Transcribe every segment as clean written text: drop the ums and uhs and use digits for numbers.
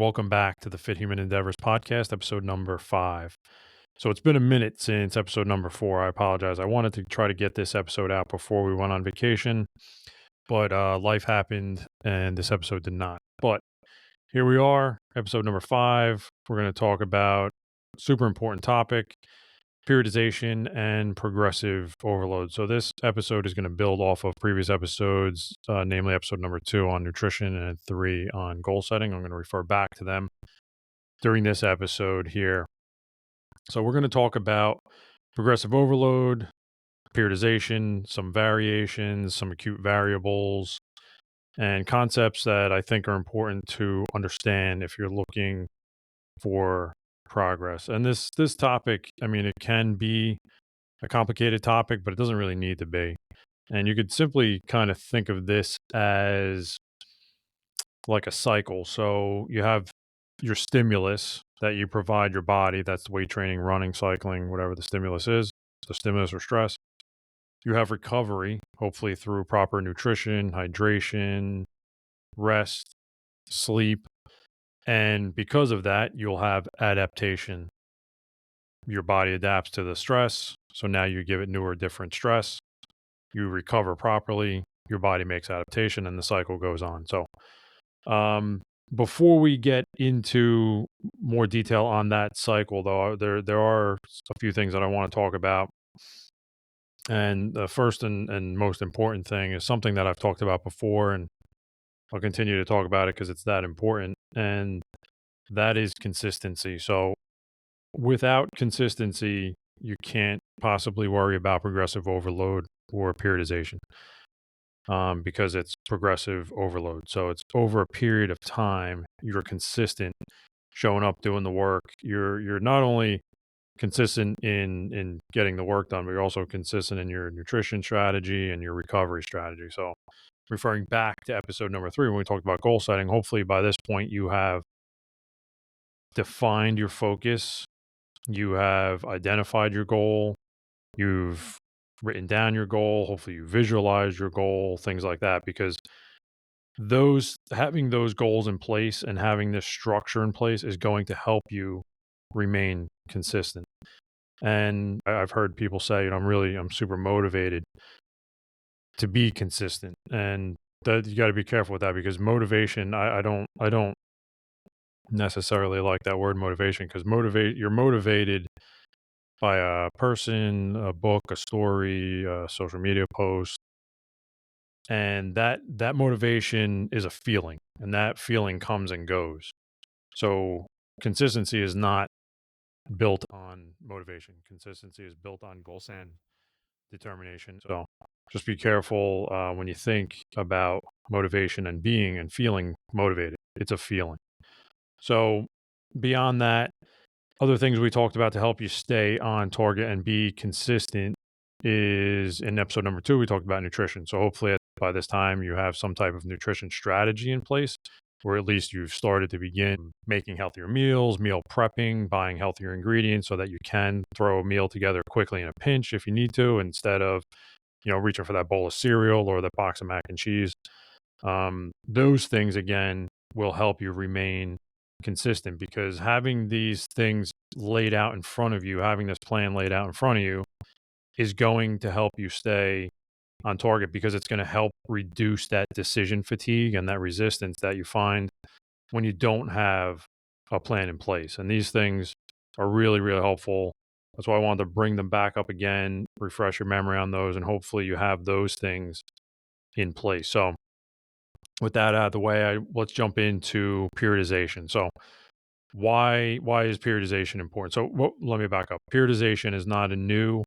Welcome back to the Fit Human Endeavors podcast, episode number 5. So it's been a minute since episode number 4. I apologize. I wanted to try to get this episode out before we went on vacation, but life happened and this episode did not. But here we are, episode number 5. We're going to talk about a super important topic, periodization and progressive overload. So this episode is going to build off of previous episodes, namely episode number 2 on nutrition and 3 on goal setting. I'm going to refer back to them during this episode here. So we're going to talk about progressive overload, periodization, some variations, some acute variables, and concepts that I think are important to understand if you're looking for progress. And this topic, I mean, it can be a complicated topic, but it doesn't really need to be. And you could simply kind of think of this as like a cycle. So you have your stimulus that you provide your body. That's weight training, running, cycling, whatever the stimulus is, the stimulus or stress. You have recovery, hopefully through proper nutrition, hydration, rest, sleep. And because of that, you'll have adaptation. Your body adapts to the stress. So now you give it new or different stress. You recover properly. Your body makes adaptation and the cycle goes on. So, before we get into more detail on that cycle, though, there are a few things that I want to talk about. And the first and most important thing is something that I've talked about before, and I'll continue to talk about it because it's that important, and that is consistency. So without consistency, you can't possibly worry about progressive overload or periodization. Because it's progressive overload. So it's over a period of time, you're consistent, showing up, doing the work. You're not only consistent in getting the work done, but you're also consistent in your nutrition strategy and your recovery strategy. So referring back to episode number 3, when we talked about goal setting, hopefully by this point you have defined your focus, you have identified your goal, you've written down your goal, hopefully you visualize your goal, things like that, because having those goals in place and having this structure in place is going to help you remain consistent. And I've heard people say, I'm super motivated to be consistent, and that you got to be careful with that, because motivation, I don't necessarily like that word motivation, because you're motivated by a person, a book, a story, a social media post, and that motivation is a feeling, and that feeling comes and goes. So consistency is not built on motivation. Consistency is built on goals and determination. So just be careful when you think about motivation and being and feeling motivated. It's a feeling. So beyond that, other things we talked about to help you stay on target and be consistent is in episode number 2, we talked about nutrition. So hopefully by this time you have some type of nutrition strategy in place, or at least you've started to begin making healthier meals, meal prepping, buying healthier ingredients so that you can throw a meal together quickly in a pinch if you need to, instead of, reaching for that bowl of cereal or the box of mac and cheese. Those things, again, will help you remain consistent, because having these things laid out in front of you, having this plan laid out in front of you, is going to help you stay on target, because it's going to help reduce that decision fatigue and that resistance that you find when you don't have a plan in place. And these things are really, really helpful. That's why I wanted to bring them back up again, refresh your memory on those, and hopefully you have those things in place. So with that out of the way, let's jump into periodization. So why is periodization important? So let me back up. Periodization is not a new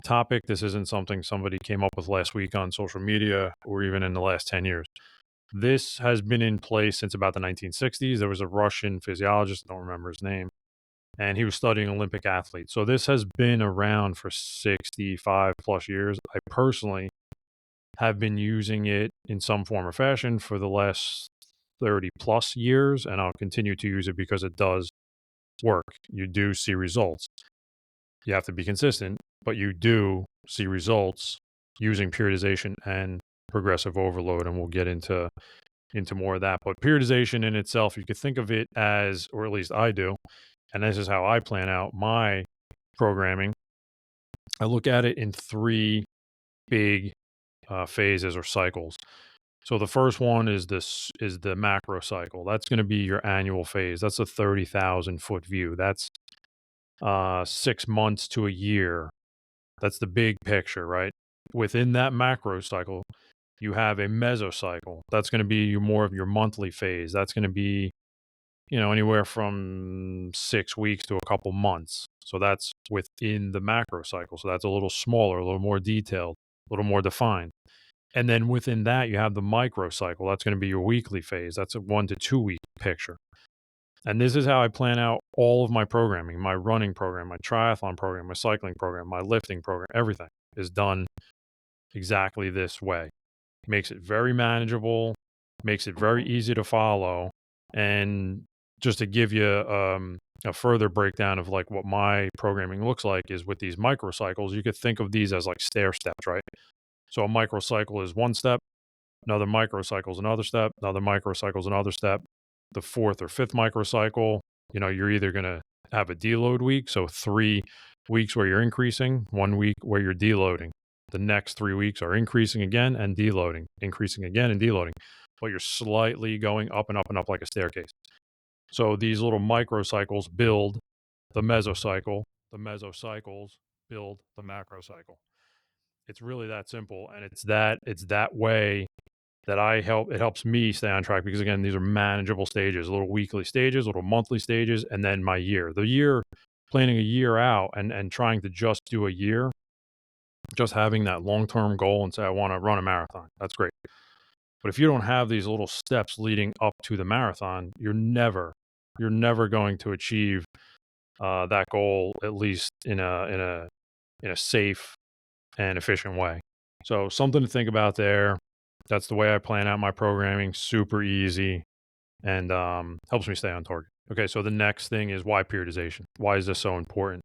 topic. This isn't something somebody came up with last week on social media or even in the last 10 years. This has been in place since about the 1960s. There was a Russian physiologist, I don't remember his name, and he was studying Olympic athletes. So this has been around for 65 plus years. I personally have been using it in some form or fashion for the last 30 plus years, and I'll continue to use it because it does work. You do see results. You have to be consistent, but you do see results using periodization and progressive overload, and we'll get into into more of that. But periodization in itself, you could think of it as, or at least I do, and this is how I plan out my programming. I look at it in three big phases or cycles. So the first one is the macro cycle. That's going to be your annual phase. That's a 30,000 foot view. That's 6 months to a year. That's the big picture, right? Within that macro cycle, you have a mesocycle. That's going to be more of your monthly phase. That's going to be, anywhere from 6 weeks to a couple months. So that's within the macro cycle. So that's a little smaller, a little more detailed, a little more defined. And then within that, you have the micro cycle. That's going to be your weekly phase. That's a 1 to 2 week picture. And this is how I plan out all of my programming, my running program, my triathlon program, my cycling program, my lifting program. Everything is done exactly this way. Makes it very manageable, makes it very easy to follow. And just to give you a further breakdown of like what my programming looks like is with these microcycles, you could think of these as like stair steps, right? So a microcycle is one step, another microcycle is another step, another microcycle is another step. The fourth or fifth microcycle, you're either going to have a deload week. So 3 weeks where you're increasing, 1 week where you're deloading. The next 3 weeks are increasing again and deloading, increasing again and deloading. But you're slightly going up and up and up like a staircase. So these little microcycles build the mesocycle. The mesocycles build the macrocycle. It's really that simple. And it's that way that it helps me stay on track because again, these are manageable stages, little weekly stages, little monthly stages, and then my year. The year, planning a year out and trying to just do a year, just having that long-term goal and say, I want to run a marathon. That's great. But if you don't have these little steps leading up to the marathon, you're never going to achieve that goal, at least in a safe and efficient way. So something to think about there. That's the way I plan out my programming. Super easy and helps me stay on target. Okay, so the next thing is why periodization. Why is this so important?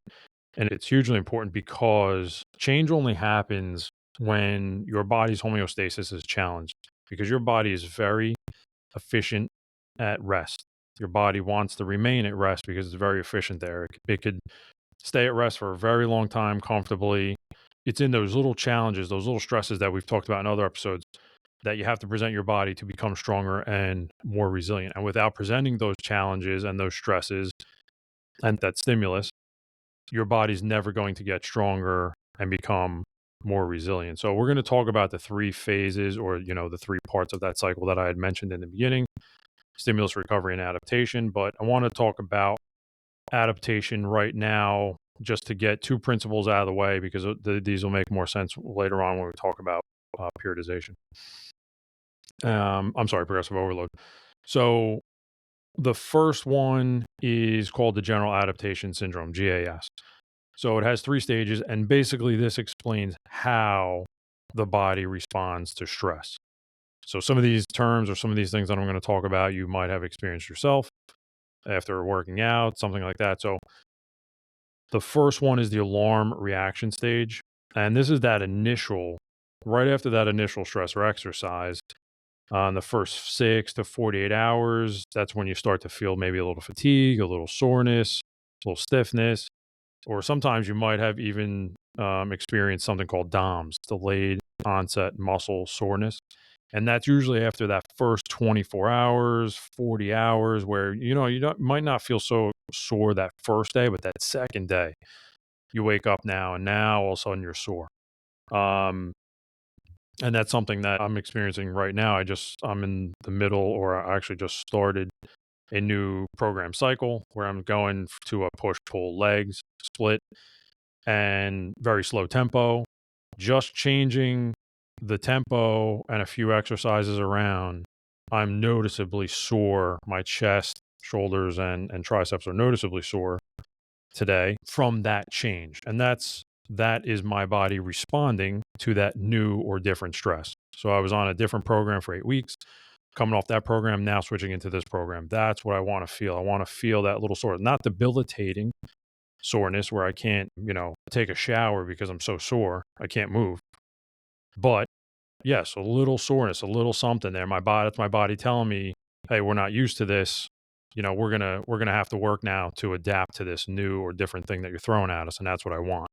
And it's hugely important because change only happens when your body's homeostasis is challenged because your body is very efficient at rest. Your body wants to remain at rest because it's very efficient there. It could stay at rest for a very long time comfortably. It's in those little challenges, those little stresses that we've talked about in other episodes that you have to present your body to become stronger and more resilient. And without presenting those challenges and those stresses and that stimulus, your body's never going to get stronger and become more resilient. So we're going to talk about the three phases or, the three parts of that cycle that I had mentioned in the beginning: stimulus, recovery, and adaptation. But I want to talk about adaptation right now just to get two principles out of the way because these will make more sense later on when we talk about periodization. I'm sorry, progressive overload. So the first one is called the general adaptation syndrome, GAS. So it has 3 stages, and basically this explains how the body responds to stress. So some of these terms or some of these things that I'm going to talk about, you might have experienced yourself after working out, something like that. So the first one is the alarm reaction stage. And this is right after that initial stress or exercise. In the first 6 to 48 hours, that's when you start to feel maybe a little fatigue, a little soreness, a little stiffness, or sometimes you might have even experienced something called DOMS, delayed onset muscle soreness. And that's usually after that first 24 hours, 40 hours, where, might not feel so sore that first day, but that second day, you wake up and now all of a sudden you're sore. And that's something that I'm experiencing right now. I'm in the middle, or I actually just started a new program cycle where I'm going to a push-pull legs split and very slow tempo, just changing the tempo and a few exercises around. I'm noticeably sore. My chest, shoulders, and triceps are noticeably sore today from that change. And that is my body responding to that new or different stress. So I was on a different program for 8 weeks, coming off that program, now switching into this program. That's what I want to feel. I want to feel that little sore, not debilitating soreness where I can't, take a shower because I'm so sore. I can't move, but yes, a little soreness, a little something there. That's my body telling me, hey, we're not used to this. We're gonna have to work now to adapt to this new or different thing that you're throwing at us, and that's what I want.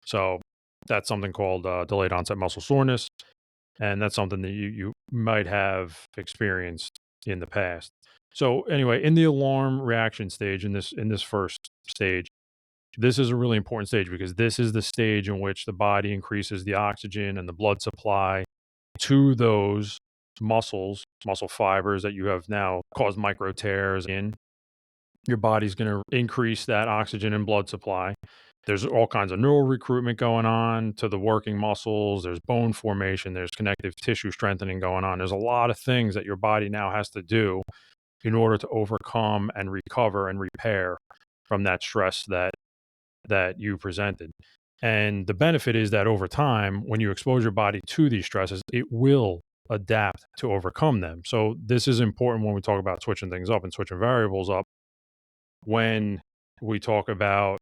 So that's something called delayed onset muscle soreness, and that's something that you might have experienced in the past. So anyway, in the alarm reaction stage, in this first stage, this is a really important stage because this is the stage in which the body increases the oxygen and the blood supply to those muscle fibers that you have now caused micro tears in. Your body's going to increase that oxygen and blood supply. There's all kinds of neural recruitment going on to the working muscles. There's bone formation. There's connective tissue strengthening going on. There's a lot of things that your body now has to do in order to overcome and recover and repair from that stress that you presented. And the benefit is that over time, when you expose your body to these stresses, it will adapt to overcome them. So this is important when we talk about switching things up and switching variables up. When we talk about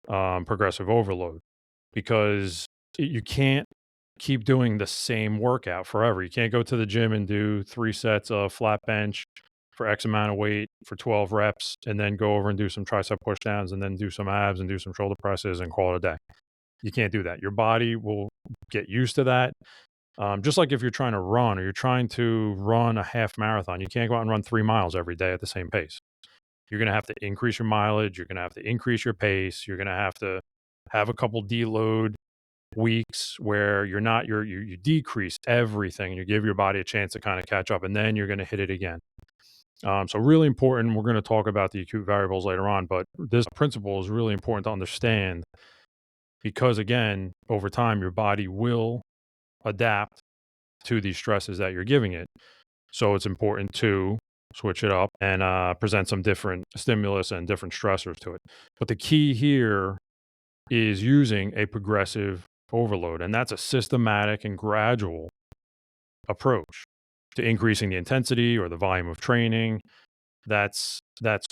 progressive overload, because you can't keep doing the same workout forever. You can't go to the gym and do 3 sets of flat bench for X amount of weight for 12 reps and then go over and do some tricep push downs and then do some abs and do some shoulder presses and call it a day. You can't do that. Your body will get used to that. Just like if you're trying to run or you're trying to run a half marathon, you can't go out and run 3 miles every day at the same pace. You're going to have to increase your mileage. You're going to have to increase your pace. You're going to have to have a couple deload weeks where you decrease everything. You give your body a chance to kind of catch up, and then you're going to hit it again. So really important. We're going to talk about the acute variables later on, but this principle is really important to understand because again, over time, your body will adapt to these stresses that you're giving it. So it's important to switch it up and present some different stimulus and different stressors to it. But the key here is using a progressive overload, and that's a systematic and gradual approach to increasing the intensity or the volume of training. That's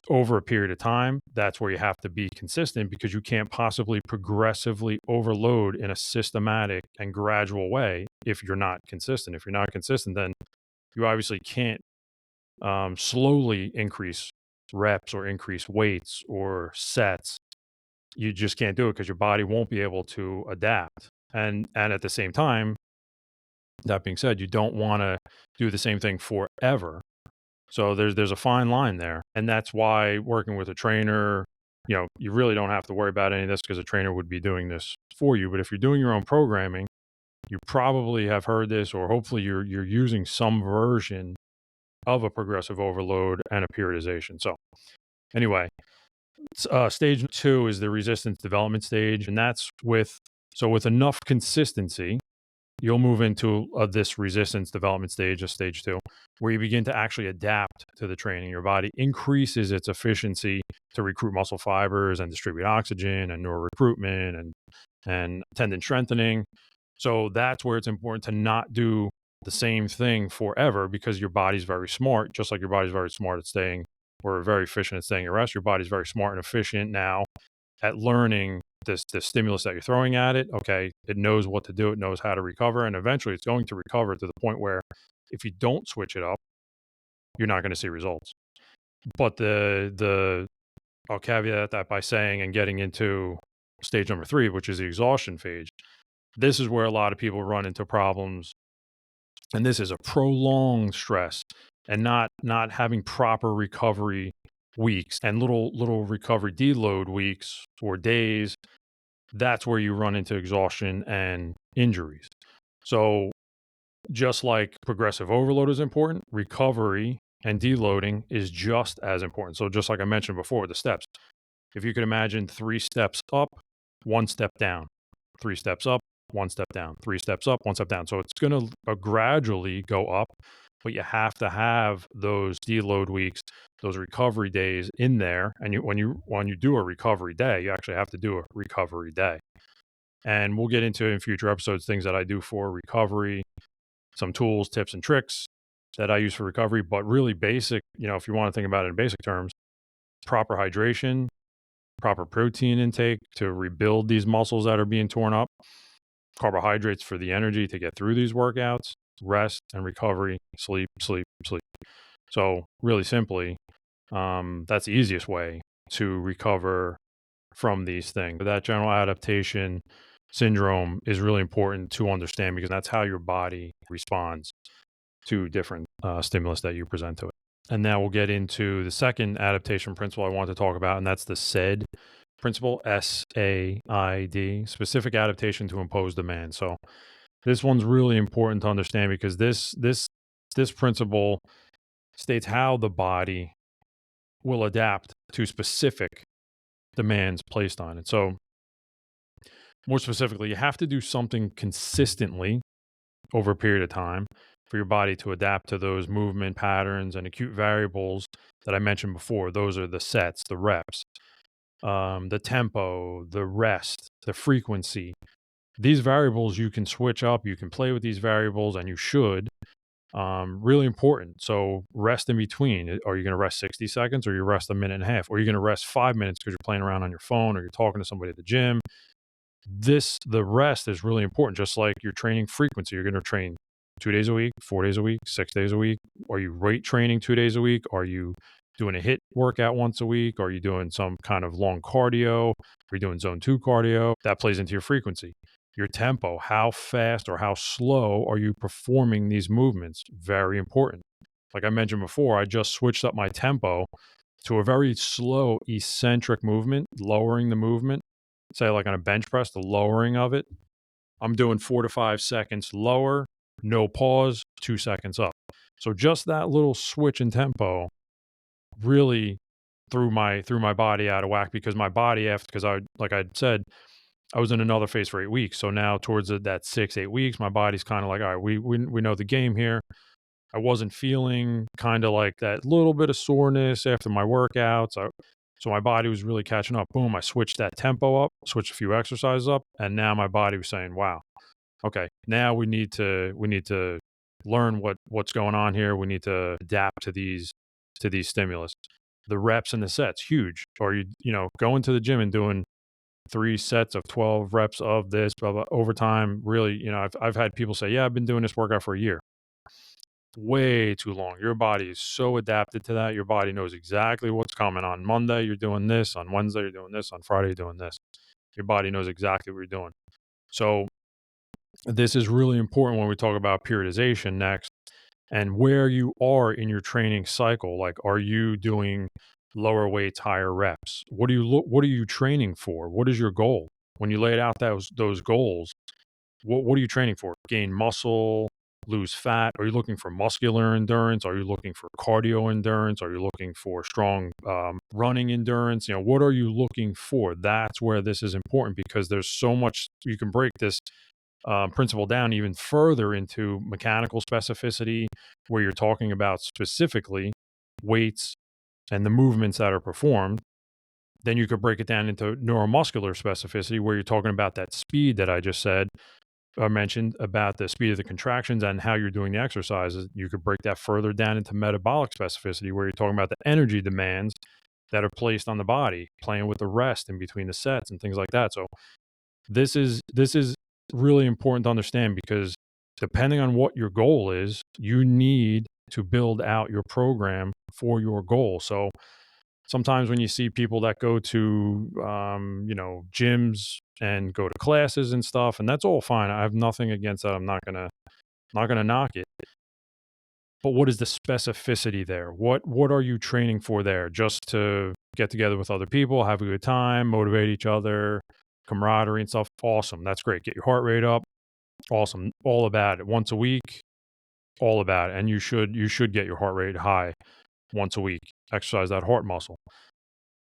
over a period of time. That's where you have to be consistent because you can't possibly progressively overload in a systematic and gradual way if you're not consistent. If you're not consistent, then you obviously can't slowly increase reps or increase weights or sets. You just can't do it because your body won't be able to adapt. And at the same time, that being said, you don't want to do the same thing forever. So there's a fine line there, and that's why working with a trainer, you really don't have to worry about any of this because a trainer would be doing this for you. But if you're doing your own programming, you probably have heard this, or hopefully you're using some version of a progressive overload and a periodization. So anyway, stage 2 is the resistance development stage, and that's with enough consistency, you'll move into this resistance development stage of stage 2, where you begin to actually adapt to the training. Your body increases its efficiency to recruit muscle fibers and distribute oxygen and neural recruitment and tendon strengthening. So that's where it's important to not do the same thing forever because your body's very smart, just like your body's very smart at staying or very efficient at staying at rest. Your body's very smart and efficient now at learning the stimulus that you're throwing at it. Okay, it knows what to do, it knows how to recover, and eventually it's going to recover to the point where if you don't switch it up, you're not going to see results. But the I'll caveat that by saying and getting into stage number 3, which is the exhaustion phase. This is where a lot of people run into problems, and this is a prolonged stress and not having proper recovery weeks and little recovery deload weeks or days. That's where you run into exhaustion and injuries. So just like progressive overload is important, recovery and deloading is just as important. So just like I mentioned before, the steps. If you could imagine 3 steps up, 1 step down, 3 steps up, 1 step down, 3 steps up, 1 step down. So it's going to gradually go up, but you have to have those deload weeks, those recovery days in there. And when you do a recovery day, you actually have to do a recovery day. And we'll get into in future episodes things that I do for recovery, some tools, tips, and tricks that I use for recovery. But really basic, if you want to think about it in basic terms, proper hydration, proper protein intake to rebuild these muscles that are being torn up, carbohydrates for the energy to get through these workouts, rest and recovery, sleep, sleep, sleep. So really simply, that's the easiest way to recover from these things. But that general adaptation syndrome is really important to understand because that's how your body responds to different stimulus that you present to it. And now we'll get into the second adaptation principle I want to talk about, and that's the SAID principle, SAID, specific adaptation to impose demand. So this one's really important to understand because this principle states how the body will adapt to specific demands placed on it. So more specifically, you have to do something consistently over a period of time for your body to adapt to those movement patterns and acute variables that I mentioned before. Those are the sets, the reps, the tempo, the rest, the frequency. These variables you can switch up, you can play with these variables, and you should. Really important. So rest in between. Are you going to rest 60 seconds or you rest a minute and a half? Or are you going to rest 5 minutes because you're playing around on your phone or you're talking to somebody at the gym? The rest is really important. Just like you're training frequency, you're going to train 2 days a week, 4 days a week, 6 days a week. Are you weight training 2 days a week? Are you doing a hit workout once a week? Are you doing some kind of long cardio? Are you doing zone 2 cardio? That plays into your frequency. Your tempo, how fast or how slow are you performing these movements? Very important. Like I mentioned before, I just switched up my tempo to a very slow eccentric movement, lowering the movement. Say like on a bench press, the lowering of it. I'm doing 4 to 5 seconds lower, no pause, 2 seconds up. So just that little switch in tempo really threw my body out of whack because my body because I like I said, I was in another phase for 8 weeks. So now towards that 6-8 weeks, my body's kind of like, all right, we know the game here. I wasn't feeling kind of like that little bit of soreness after my workouts. So my body was really catching up. Boom, I switched that tempo up, switched a few exercises up, and now my body was saying, wow, okay, now we need to learn what's going on here. We need to adapt to these stimulus. The reps and the sets, huge. Or going to the gym and doing 3 sets of 12 reps of this, blah, blah, over time. Really, I've had people say, yeah, I've been doing this workout for a year. Way too long. Your body is so adapted to that. Your body knows exactly what's coming. On Monday, you're doing this. On Wednesday, you're doing this. On Friday, you're doing this. Your body knows exactly what you're doing. So this is really important when we talk about periodization next and where you are in your training cycle. Like, are you doing lower weights, higher reps? What are you training for? What is your goal? When you laid out those goals, what are you training for? Gain muscle, lose fat? Are you looking for muscular endurance? Are you looking for cardio endurance? Are you looking for strong running endurance? What are you looking for? That's where this is important because there's so much you can break this principle down even further into mechanical specificity, where you're talking about specifically weights and the movements that are performed. Then you could break it down into neuromuscular specificity, where you're talking about that speed that I just said, I mentioned about the speed of the contractions and how you're doing the exercises. You could break that further down into metabolic specificity, where you're talking about the energy demands that are placed on the body, playing with the rest in between the sets and things like that. So this is really important to understand because depending on what your goal is, you need to build out your program for your goal. So sometimes when you see people that go to, gyms and go to classes and stuff, and that's all fine. I have nothing against that. I'm not gonna knock it. But what is the specificity there? What are you training for there? Just to get together with other people, have a good time, motivate each other, camaraderie and stuff. Awesome. That's great. Get your heart rate up. Awesome. All about it. Once a week, all about it. And you should get your heart rate high once a week. Exercise that heart muscle.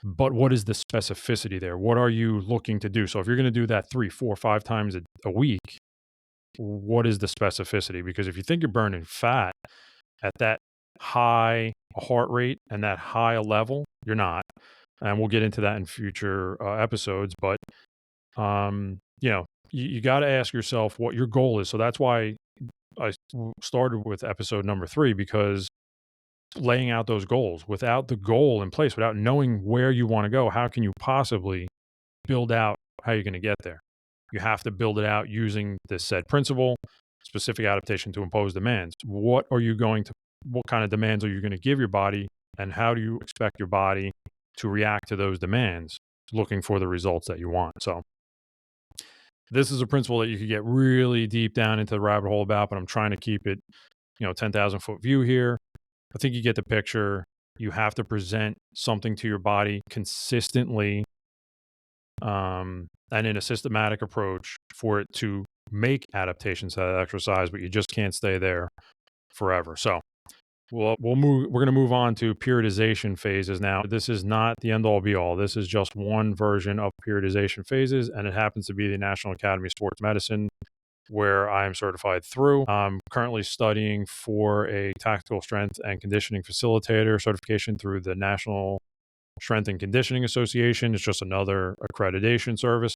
But what is the specificity there? What are you looking to do? So if you're going to do that 3, 4, 5 times a week, what is the specificity? Because if you think you're burning fat at that high heart rate and that high level, you're not. And we'll get into that in future episodes. But, you got to ask yourself what your goal is. So that's why I started with episode number 3, because laying out those goals, without the goal in place, without knowing where you want to go, how can you possibly build out how you're going to get there? You have to build it out using this said principle, specific adaptation to impose demands. What kind of demands are you going to give your body, and how do you expect your body to react to those demands, looking for the results that you want? So this is a principle that you could get really deep down into the rabbit hole about, but I'm trying to keep it, 10,000 foot view here. I think you get the picture. You have to present something to your body consistently, and in a systematic approach for it to make adaptations to that exercise, but you just can't stay there forever. So we'll move. We're going to move on to periodization phases now. This is not the end all be all. This is just one version of periodization phases, and it happens to be the National Academy of Sports Medicine, where I am certified through. I'm currently studying for a tactical strength and conditioning facilitator certification through the National Strength and Conditioning Association. It's just another accreditation service.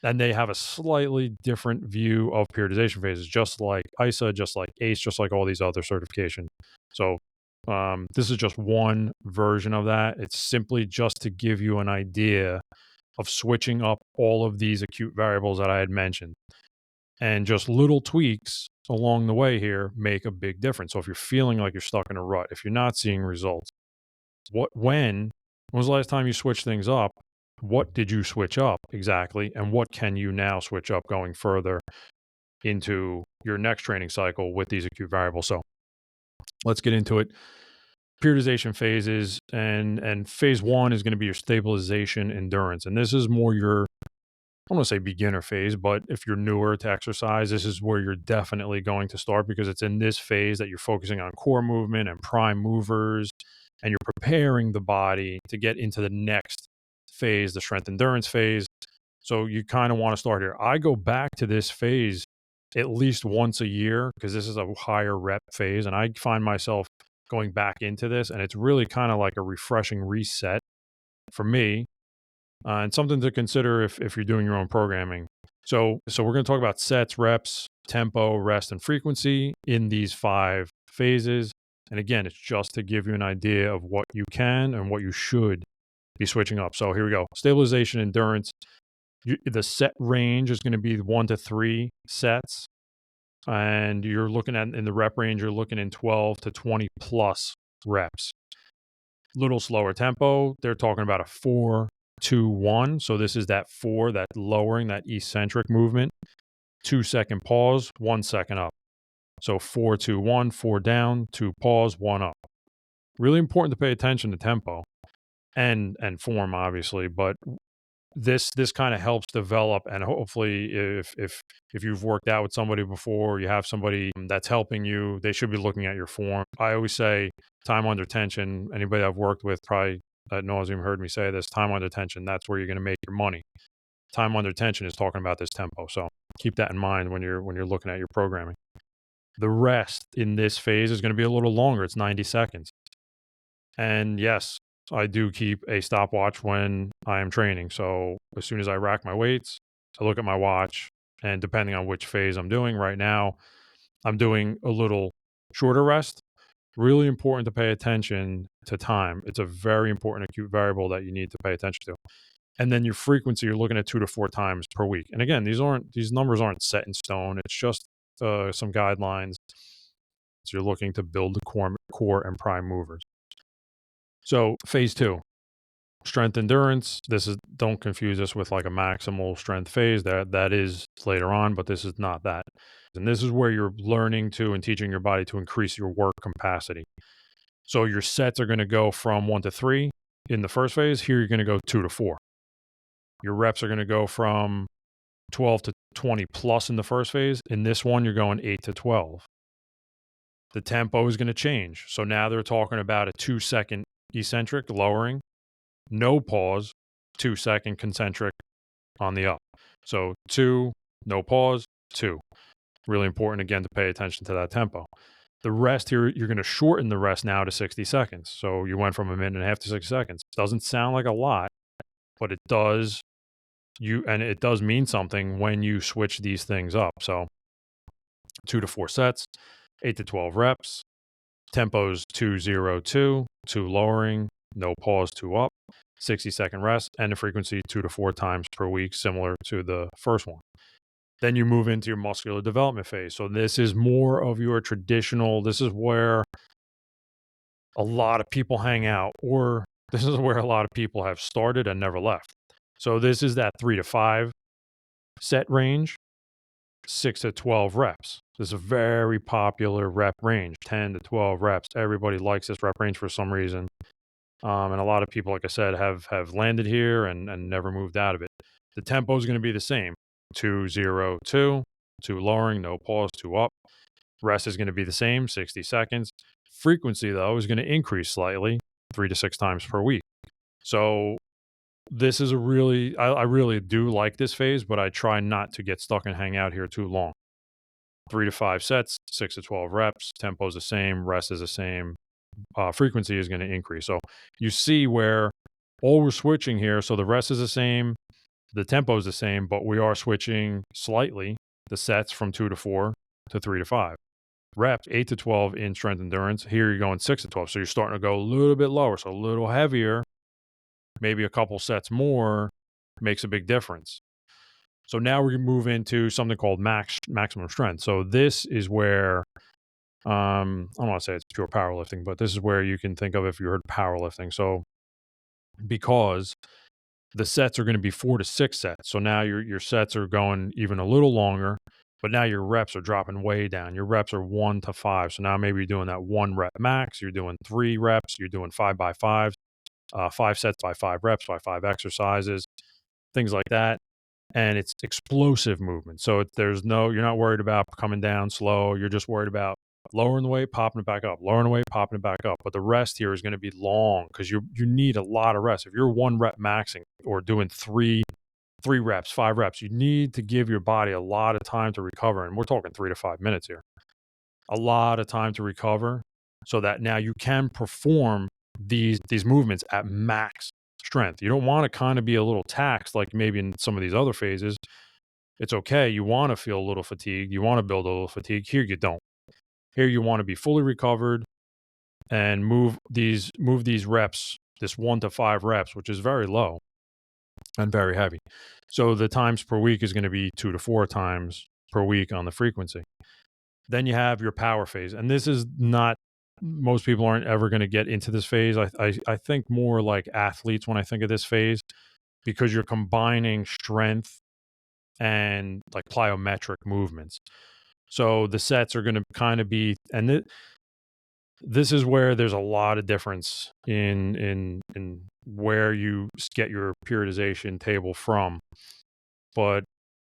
And they have a slightly different view of periodization phases, just like ISA, just like ACE, just like all these other certifications. So this is just one version of that. It's simply just to give you an idea of switching up all of these acute variables that I had mentioned. And just little tweaks along the way here make a big difference. So if you're feeling like you're stuck in a rut, if you're not seeing results, when was the last time you switched things up? What did you switch up exactly? And what can you now switch up going further into your next training cycle with these acute variables? So let's get into it. Periodization phases, and phase one is going to be your stabilization endurance. And this is more your, I don't want to say beginner phase, but if you're newer to exercise, this is where you're definitely going to start, because it's in this phase that you're focusing on core movement and prime movers, and you're preparing the body to get into the next phase, the strength endurance phase. So you kind of want to start here. I go back to this phase at least once a year because this is a higher rep phase, and I find myself going back into this, and it's really kind of like a refreshing reset for me, and something to consider if you're doing your own programming. So we're going to talk about sets, reps, tempo, rest, and frequency in these 5 phases. And again, it's just to give you an idea of what you can and what you should be switching up. So here we go. Stabilization, endurance. The set range is going to be 1 to 3 sets. And you're looking at, in the rep range, you're looking in 12 to 20 plus reps. Little slower tempo. They're talking about a 4, 2, 1. So this is that 4, that lowering, that eccentric movement. 2-second pause, 1 second up. So 4, 2, 1, 4 down, 2 pause, 1 up. Really important to pay attention to tempo and form, obviously, but this kind of helps develop, and hopefully if you've worked out with somebody before, or you have somebody that's helping you, they should be looking at your form. I always say time under tension. Anybody I've worked with probably ad nauseum heard me say this: time under tension, that's where you're going to make your money. Time under tension is talking about this tempo. So keep that in mind when you're looking at your programming. The rest in this phase is going to be a little longer. It's 90 seconds. And yes, I do keep a stopwatch when I am training. So as soon as I rack my weights, I look at my watch, and depending on which phase I'm doing right now, I'm doing a little shorter rest. Really important to pay attention to time. It's a very important acute variable that you need to pay attention to. And then your frequency, you're looking at 2 to 4 times per week. And again, these numbers aren't set in stone. It's just some guidelines. So you're looking to build the core and prime movers. So phase 2, strength endurance. Don't confuse this with like a maximal strength phase. That is later on, but this is not that. And this is where you're learning to and teaching your body to increase your work capacity. So your sets are going to go from 1 to 3 in the first phase. Here you're going to go 2 to 4. Your reps are going to go from 12 to 20 plus in the first phase. In this one, you're going 8 to 12. The tempo is going to change. So now they're talking about a 2-second eccentric lowering, no pause, 2-second concentric on the up. So 2, no pause, 2. Really important, again, to pay attention to that tempo. The rest here, you're going to shorten the rest now to 60 seconds. So you went from 1.5 minutes to 60 seconds. Doesn't sound like a lot, but it does. It does mean something when you switch these things up. So 2 to 4 sets, 8 to 12 reps, tempos 2, 0, 2, 2 lowering, no pause, 2 up, 60-second rest, and the frequency 2 to 4 times per week, similar to the first one. Then you move into your muscular development phase. So this is more of your traditional, this is where a lot of people hang out, or this is where a lot of people have started and never left. So this is that 3 to 5 set range, 6 to 12 reps. This is a very popular rep range, 10 to 12 reps. Everybody likes this rep range for some reason. And a lot of people, like I said, have landed here and never moved out of it. The tempo is going to be the same: 2, 0, 2, 2 lowering, no pause, 2 up. Rest is going to be the same, 60 seconds. Frequency, though, is going to increase slightly, 3 to 6 times per week. So this is I really do like this phase, but I try not to get stuck and hang out here too long. 3 to 5 sets, 6 to 12 reps, tempo is the same, rest is the same, frequency is going to increase. So you see where all we're switching here. So the rest is the same, the tempo is the same, but we are switching slightly the sets from 2 to 4 to 3 to 5. Reps 8 to 12 in strength endurance. Here you're going 6 to 12. So you're starting to go a little bit lower, so a little heavier, maybe a couple sets more makes a big difference. So now we move into something called maximum strength. So this is where I don't want to say it's pure powerlifting, but this is where you can think of if you heard powerlifting. So because the sets are going to be 4 to 6 sets, so now your sets are going even a little longer, but now your reps are dropping way down. Your reps are 1 to 5. So now maybe you're doing that 1 rep max. You're doing 3 reps. You're doing 5 by 5, 5 sets by 5 reps by 5 exercises, things like that. And it's explosive movement. So you're not worried about coming down slow. You're just worried about lowering the weight, popping it back up, lowering the weight, popping it back up. But the rest here is going to be long because you need a lot of rest. If you're 1 rep maxing or doing 3 reps, 5 reps, you need to give your body a lot of time to recover. And we're talking 3 to 5 minutes here. A lot of time to recover so that now you can perform these movements at max strength. You don't want to kind of be a little taxed like maybe in some of these other phases. It's okay. You want to feel a little fatigued. You want to build a little fatigue. Here you don't. Here you want to be fully recovered and move these reps, this 1 to 5 reps, which is very low and very heavy. So the times per week is going to be 2 to 4 times per week on the frequency. Then you have your power phase. And this is not, most people aren't ever going to get into this phase. I think more like athletes when I think of this phase, because you're combining strength and like plyometric movements. So the sets are going to kind of be, and this is where there's a lot of difference in where you get your periodization table from. But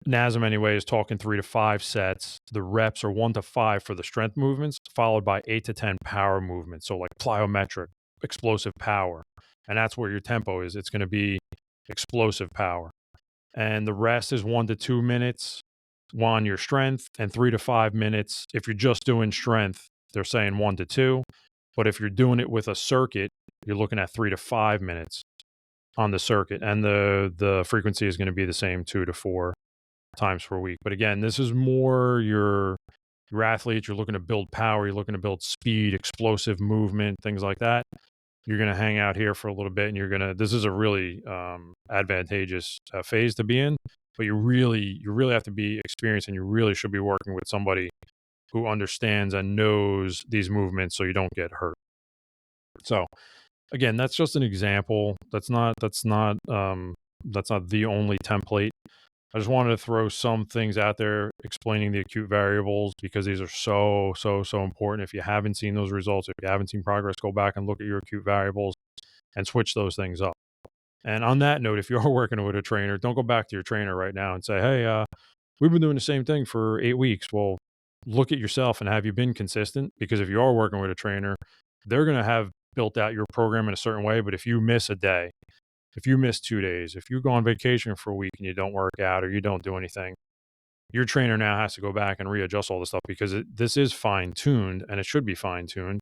NASM anyway is talking 3 to 5 sets. The reps are 1 to 5 for the strength movements, followed by 8 to 10 power movements. So like plyometric, explosive power. And that's where your tempo is. It's going to be explosive power. And the rest is 1 to 2 minutes on your strength and 3 to 5 minutes. If you're just doing strength, they're saying 1 to 2. But if you're doing it with a circuit, you're looking at 3 to 5 minutes on the circuit. And the frequency is going to be the same, 2 to 4 times per week. But again, this is more your athletes. You're looking to build power. You're looking to build speed, explosive movement, things like that. You're going to hang out here for a little bit, and this is a really advantageous phase to be in. But you really have to be experienced, and you really should be working with somebody who understands and knows these movements so you don't get hurt. So again, that's just an example. That's not the only template. I just wanted to throw some things out there explaining the acute variables because these are so important. If you haven't seen those results, if you haven't seen progress, go back and look at your acute variables and switch those things up. And on that note, if you're working with a trainer, don't go back to your trainer right now and say, hey, we've been doing the same thing for 8 weeks. Well, look at yourself and have you been consistent? Because if you are working with a trainer, they're going to have built out your program in a certain way. But if you miss a day, if you miss 2 days, if you go on vacation for a week and you don't work out or you don't do anything, your trainer now has to go back and readjust all this stuff because this is fine-tuned and it should be fine-tuned.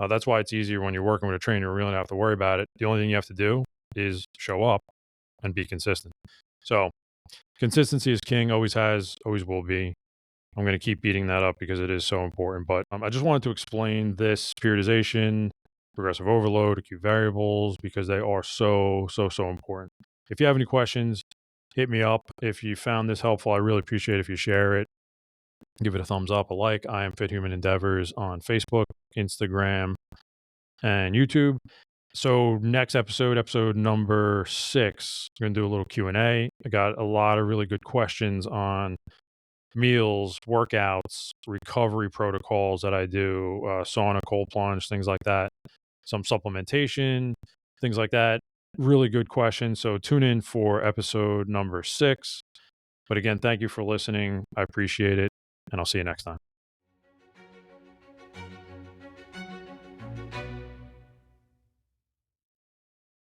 That's why it's easier when you're working with a trainer. You really don't have to worry about it. The only thing you have to do is show up and be consistent. So consistency is king, always has, always will be. I'm going to keep beating that up because it is so important. But I just wanted to explain this periodization progressive overload, acute variables, because they are so, so, so important. If you have any questions, hit me up. If you found this helpful, I really appreciate it if you share it. Give it a thumbs up, a like. I am Fit Human Endeavors on Facebook, Instagram, and YouTube. So next episode number 6, we're gonna do a little Q&A. I got a lot of really good questions on meals, workouts, recovery protocols that I do, sauna, cold plunge, things like that. Some supplementation, things like that. Really good questions. So tune in for episode number 6. But again, thank you for listening. I appreciate it, and I'll see you next time.